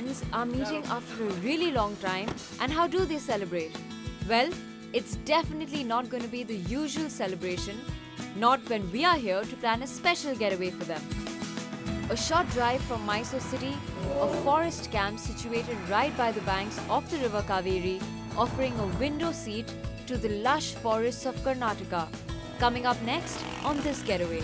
friends are meeting after a really long time, and how do they celebrate? Well, it's definitely not going to be the usual celebration, not when we are here to plan a special getaway for them. A short drive from Mysore city, a forest camp situated right by the banks of the river Kaveri, offering a window seat to the lush forests of Karnataka. Coming up next on this getaway.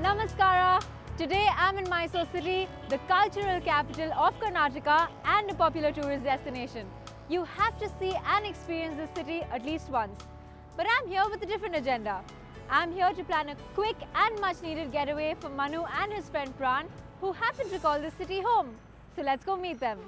Namaskara! Today I'm in Mysore city, the cultural capital of Karnataka and a popular tourist destination. You have to see and experience this city at least once. But I'm here with a different agenda. I'm here to plan a quick and much needed getaway for Manu and his friend Pran, who happen to call this city home. So let's go meet them.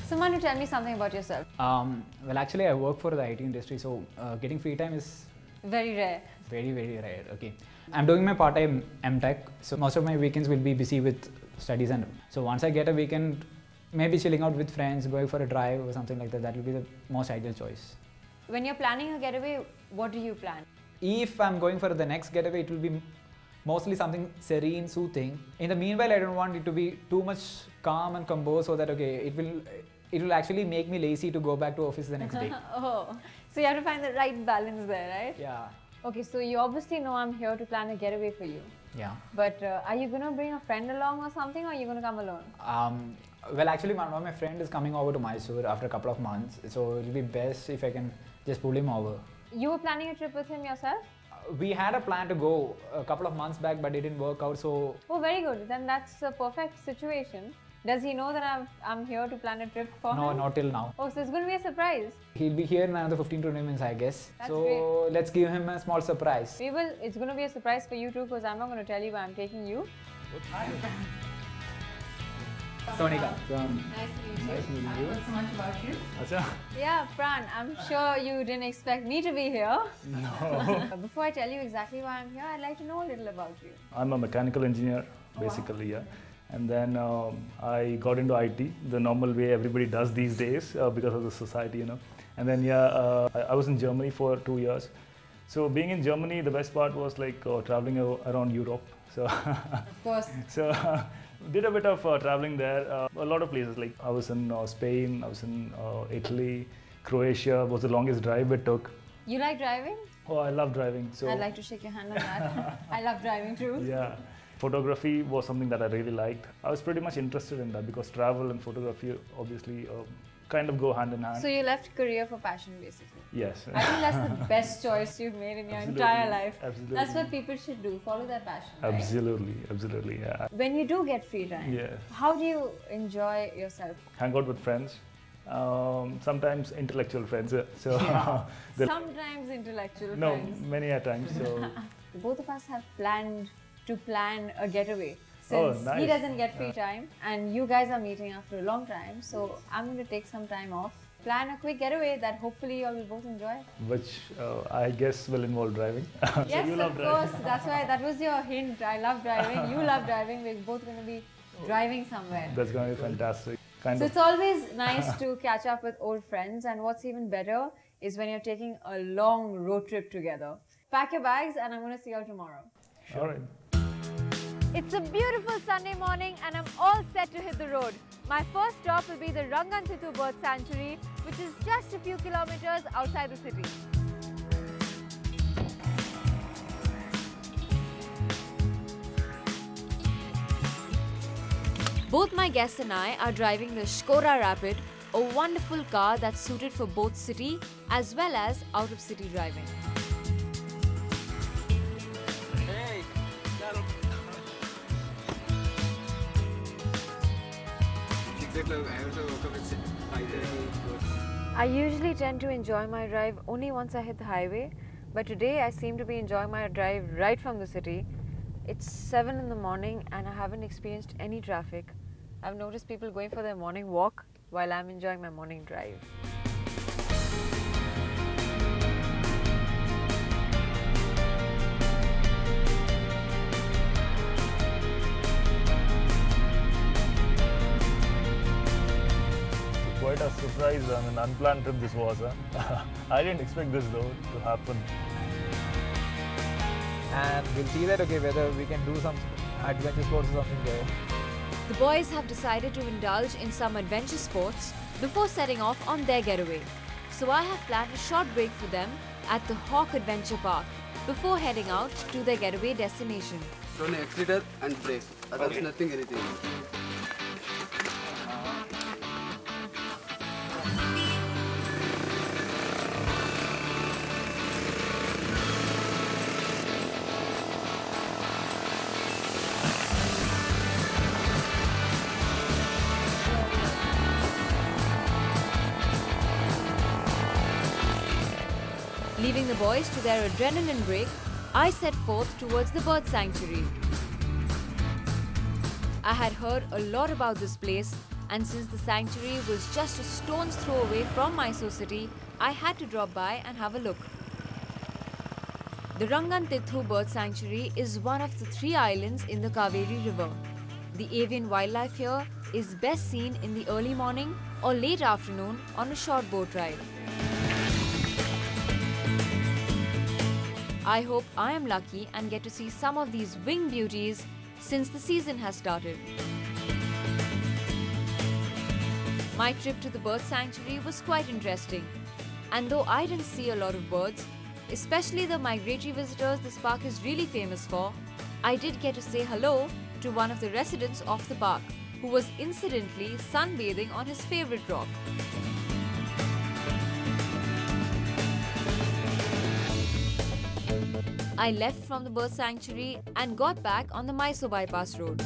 So Manu, tell me something about yourself. Well, actually, I work for the IT industry, so getting free time is Very rare. very, very rare. Okay, I'm doing my part-time MTech, so most of my weekends will be busy with studies, and so once I get a weekend, maybe chilling out with friends, going for a drive or something like that. That will be the most ideal choice. When you're planning a getaway, what do you plan? If I'm going for the next getaway, it will be mostly something serene, soothing. In the meanwhile, I don't want it to be too much calm and composed, so that it will actually make me lazy to go back to office the next day. Oh, so you have to find the right balance there, right? Yeah. Okay, so you obviously know I'm here to plan a getaway for you. Yeah. But are you going to bring a friend along or something, or are you going to come alone? Well, actually, one of my friend is coming over to Mysore after a couple of months, so it'll be best if I can just pull him over. You were planning a trip with him yourself? We had a plan to go a couple of months back, but it didn't work out, so... Oh, very good. Then that's a perfect situation. Does he know that I'm here to plan a trip for him? No, not till now. Oh, so it's going to be a surprise. He'll be here in another 15 to 20 minutes, I guess. That's so great. let's give him a small surprise. We will. It's going to be a surprise for you too, because I'm not going to tell you where I'm taking you. Hi. Sonika. Nice meeting you. Nice meeting you. I've heard so much about you. Acha? Yeah, Pran, I'm sure you didn't expect me to be here. No. Before I tell you exactly why I'm here, I'd like to know a little about you. I'm a mechanical engineer, basically, yeah. And then I got into IT, the normal way everybody does these days because of the society, you know. And then, yeah, I was in Germany for 2 years. So being in Germany, the best part was like traveling around Europe. So, Of course. so did a bit of traveling there, a lot of places. Like I was in Spain, I was in Italy, Croatia was the longest drive it took. You like driving? Oh, I love driving. So I'd like to shake your hand on that. I love driving too. yeah. Photography was something that I really liked. I was pretty much interested in that because travel and photography obviously kind of go hand in hand. So you left career for passion basically. Yes. I think that's the best choice you've made in your Absolutely. entire life. Absolutely. That's what people should do, follow their passion. Right? Absolutely, absolutely, yeah. When you do get free time, Yes. how do you enjoy yourself? Hang out with friends, sometimes intellectual friends. So Sometimes intellectual no, friends. many a times. So Both of us have planned to plan a getaway. Oh, Since nice. he doesn't get free time and you guys are meeting after a long time, so I'm going to take some time off, plan a quick getaway that hopefully you all will both enjoy. which I guess will involve driving. So Yes, you love of driving. course. That's why that was your hint. I love driving. You love driving. We're both going to be driving somewhere. That's going to be fantastic. Kind So of. it's always nice to catch up with old friends, and what's even better is when you're taking a long road trip together. Pack your bags and I'm going to see you all tomorrow. All right. It's a beautiful Sunday morning and I'm all set to hit the road. My first stop will be the Ranganthittu Bird Sanctuary, which is just a few kilometers outside the city. Both my guests and I are driving the Škoda Rapid, a wonderful car that's suited for both city as well as out-of-city driving. 6 o'clock. I also woke up at 5:30. I usually tend to enjoy my drive only once I hit the highway, but today I seem to be enjoying my drive right from the city. It's 7 in the morning and I haven't experienced any traffic. I've noticed people going for their morning walk while I'm enjoying my morning drive. Quite a surprise and an unplanned trip this was. I didn't expect this though to happen. And we'll see that whether we can do some adventure sports or something there. The boys have decided to indulge in some adventure sports before setting off on their getaway. So I have planned a short break for them at the Hawk Adventure Park before heading out to their getaway destination. Only accelerator and brake. Others nothing, anything. Leaving the boys to their adrenaline break, I set forth towards the bird sanctuary. I had heard a lot about this place, and since the sanctuary was just a stone's throw away from Mysore city, I had to drop by and have a look. The Rangantithu Bird Sanctuary is one of the 3 islands in the Kaveri river. The avian wildlife here is best seen in the early morning or late afternoon on a short boat ride. I hope I am lucky and get to see some of these winged beauties since the season has started. My trip to the bird sanctuary was quite interesting, and though I didn't see a lot of birds, especially the migratory visitors this park is really famous for, I did get to say hello to one of the residents of the park, who was incidentally sunbathing on his favorite rock. I left from the bird sanctuary and got back on the Mysore bypass road.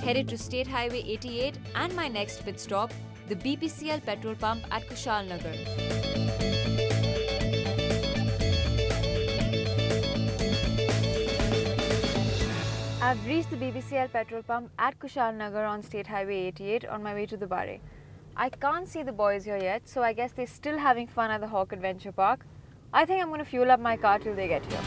Headed to State Highway 88 and my next pit stop, the BPCL petrol pump at Kushal Nagar. I've reached the BPCL petrol pump at Kushal Nagar on State Highway 88 on my way to Dubare. I can't see the boys here yet, so I guess they're still having fun at the Hawk Adventure Park. I think I'm going to fuel up my car till they get here.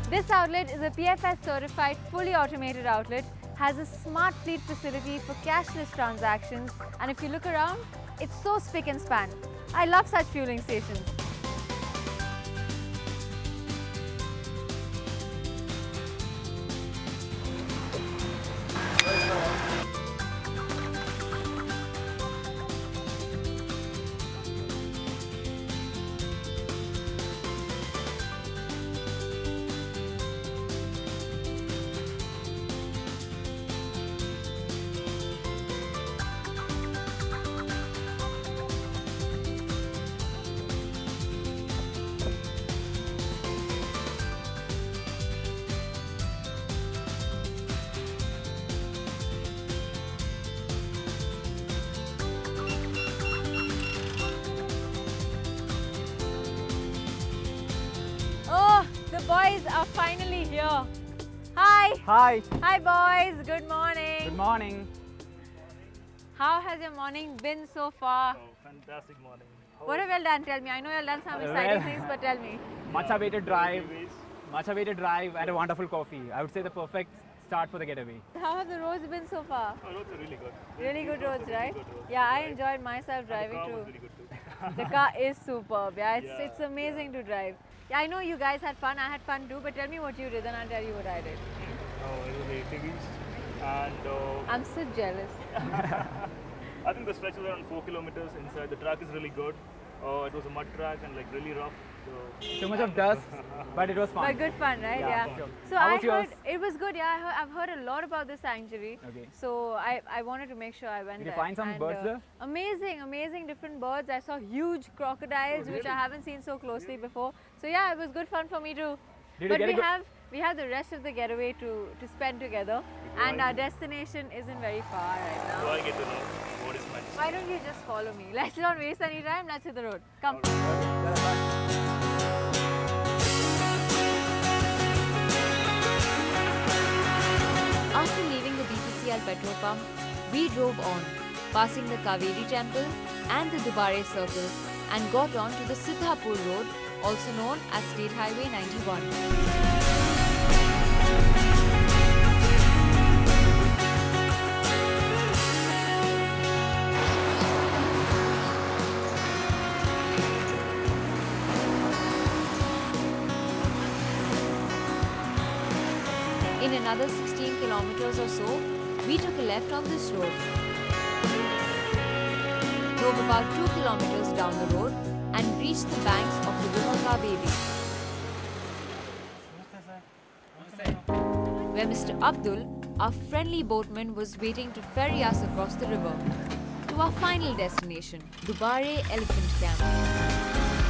This outlet is a PFS certified fully automated outlet, has a smart fleet facility for cashless transactions, and if you look around, it's so spick and span. I love such fueling stations. The boys are finally here. Hi. Hi. Hi boys. Good morning. Good morning. How has your morning been so far? Oh, fantastic morning. What have you done? Tell me. I know you've done some exciting things, but tell me. Much awaited drive and a wonderful coffee. I would say the perfect start for the getaway. How have the roads been so far? Oh, roads are really good. Really good roads, right? Good roads. Yeah, I enjoyed myself driving The car too. was really good too. The car is superb. Yeah, it's amazing to drive. Yeah, I know you guys had fun. I had fun too, but tell me what you did and I'll tell you what I did. Oh, it was ATVs and I'm so jealous. I think the stretch was around 4 kilometers inside. The track is really good. It was a mud track and like really rough. So Too much of dust, but it was fun. But good fun, right? Yeah, Yeah. sure. So How I was yours? heard it was good. Yeah, I've heard a lot about this sanctuary. Okay. So I wanted to make sure I went Did you there. find some And, birds there? Amazing different birds. I saw huge crocodiles, which I haven't seen so closely before. So yeah, it was good fun for me too. Did you But get a good- we have the rest of the getaway to spend together, and our destination isn't very far right do now. I get to know what is meant? Why don't you just follow me? Let's not waste any time. Let's hit the road. Come. After leaving the BPCL petrol pump, we drove on, passing the Kaveri temple and the Dubare circle, and got on to the Siddhapur road, also known as State Highway 91. In another 16 kilometers or so, we took a left on this road. Drove about 2 kilometers down the road and reached the banks of the river Kaveri, where Mr. Abdul, our friendly boatman, was waiting to ferry us across the river to our final destination, Dubare Elephant Camp.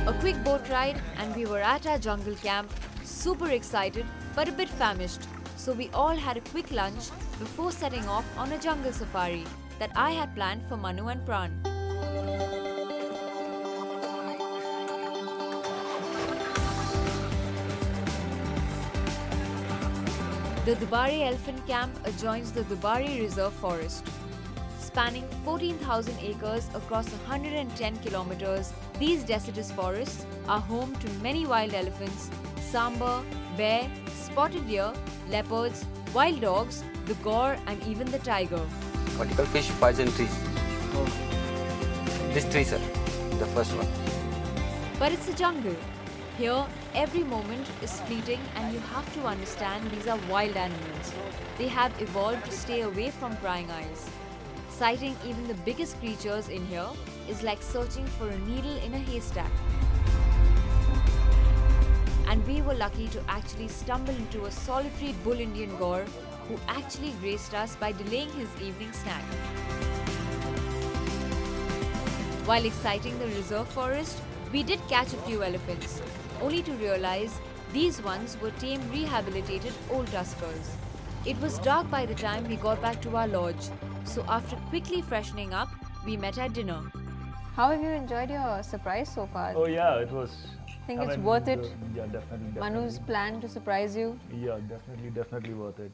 A quick boat ride and we were at our jungle camp, super excited but a bit famished. So we all had a quick lunch before setting off on a jungle safari that I had planned for Manu and Pran. The Dubare Elephant Camp adjoins the Dubare Reserve Forest. Spanning 14,000 acres across 110 kilometers, these deciduous forests are home to many wild elephants, sambar, bear, spotted deer, leopards, wild dogs, the gaur and even the tiger. Vertical fish poison trees. This tree, sir, the first one. But it's a jungle. Here, every moment is fleeting and you have to understand these are wild animals. They have evolved to stay away from prying eyes. Sighting even the biggest creatures in here is like searching for a needle in a haystack. And we were lucky to actually stumble into a solitary bull Indian gaur who actually graced us by delaying his evening snack. While exciting the reserve forest, we did catch a few elephants, only to realize these ones were tame rehabilitated old tuskers. It was dark by the time we got back to our lodge, so after quickly freshening up, we met at dinner. How have you enjoyed your surprise so far? Oh yeah, it was. Think it's worth it? Yeah, definitely. Manu's plan to surprise you? Yeah, definitely worth it.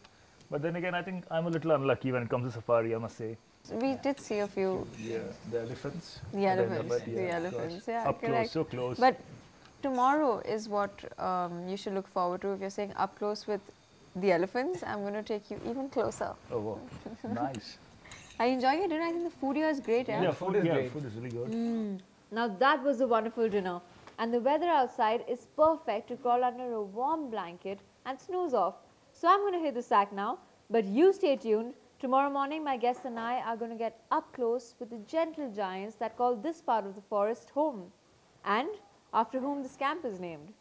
But then again, I think I'm a little unlucky when it comes to safari, I must say. We did see a few. Yeah, the elephants. The at elephants, but yeah, the of elephants, course. yeah, Up correct. close, so close. But tomorrow is what you should look forward to. If you're saying up close with the elephants, I'm going to take you even closer. Oh, wow. Nice. Are you enjoying your dinner? I think the food here is great, yeah? Yeah, food is great. Food is really good. Now that was a wonderful dinner. And the weather outside is perfect to crawl under a warm blanket and snooze off. So I'm going to hit the sack now. But you stay tuned. Tomorrow morning, my guests and I are going to get up close with the gentle giants that call this part of the forest home, and after whom this camp is named.